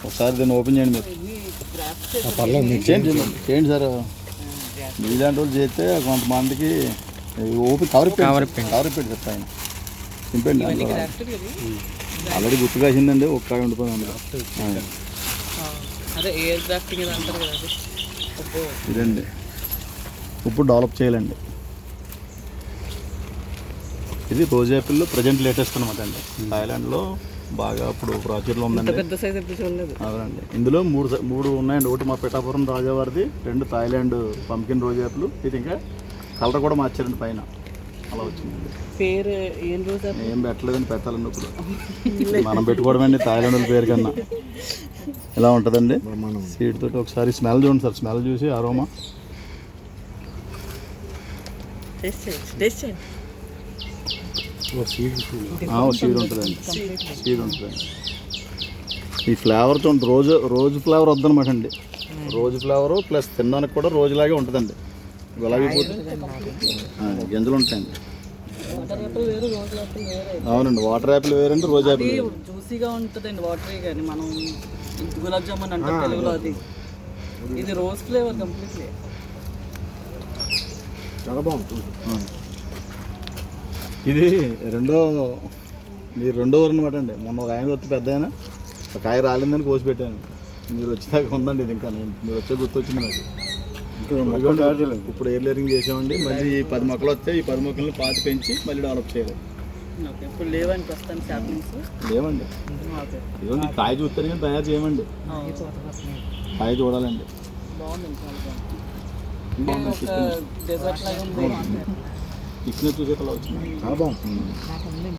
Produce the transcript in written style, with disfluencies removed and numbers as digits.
ఒకసారి దీన్ని ఓపెన్ చేయండి మీరు. చేయండి సార్. మీలాంటి వాళ్ళు చేస్తే కొంతమందికి ఓపెన్ కవర్ పెట్టి సార్ పైన చింపండి. ఆల్రెడీ గుర్తు కాసిందండి, ఒక్క ఉండిపోయింది. ఇదండి ఇప్పుడు డెవలప్ చేయాలండి. ఇది రోజ్ యాపిల్ ప్రజెంట్ లేటెస్ట్ అనమాట అండి. థాయిలాండ్లో బాగా ఇప్పుడు ప్రాచుర్యంలో ఉందండి. అవునండి. ఇందులో మూడు ఉన్నాయండి. ఒకటి మా పిఠాపురం రాజావారిది, 2 థాయిలాండ్ పంకిన్ రోజ్ యాపిల్. ఇది ఇంకా కలర్ కూడా మార్చారండి పైన, అలా వచ్చిందండి. పేరు ఏం పెట్టలేదండి, పెట్టాలండి ఇప్పుడు. మనం పెట్టుకోవడమండి థాయిలాండ్ పేరు కన్నా. ఇలా ఉంటుందండి సీడ్ తోటి. ఒకసారి స్మెల్ చూడండి సార్. స్మెల్ చూసి అరోమా సీడ్ ఉంటుందండి. సీడ్ ఉంటుందండి. ఈ ఫ్లేవర్ చూడండి, రోజు ఫ్లేవర్ వద్దనమాట అండి. రోజు ఫ్లేవరు ప్లస్ తినడానికి కూడా రోజులాగే ఉంటుందండి. గులాబీ పూట గింజలు ఉంటాయండి. అవునండి, వాటర్ యాపిల్ వేరండి, రోజు యాపిల్ జ్యూసీగా ఉంటుందండి. వాటరే కానీ మనం గులాబ్ జామున్ అంటే తెలుగులో అది. ఇది రోజ్ ఫ్లేవర్ కంప్లీట్లీ చాలా బాగుంటుంది. ఇది రెండో ఊరు అనమాట అండి. మొన్న ఒక ఆయన వచ్చి పెద్ద ఆయన ఒక కాయ రాలేదని కోసి పెట్టాను. మీరు వచ్చేదాకా ఉందండి ఇది. ఇంకా మీరు వచ్చే గుర్తు వచ్చింది నాకు. ఇప్పుడు ఎయిర్లేరింగ్ చేసామండి. మళ్ళీ ఈ 10 మొక్కలు వస్తే ఈ 10 మొక్కలను పాతి పెంచి మళ్ళీ డెవలప్ చేయాలి. ఇప్పుడు లేవండి ప్రస్తుతానికి లేవండి. ఇదిగోండి కాయ చూస్తారు కానీ తయారు చేయమండి. కాయ చూడాలండి. డెజర్ట్ లాగా ఉంది. ఇచ్చిన చూసే వచ్చింది. చాలా బాగుంది.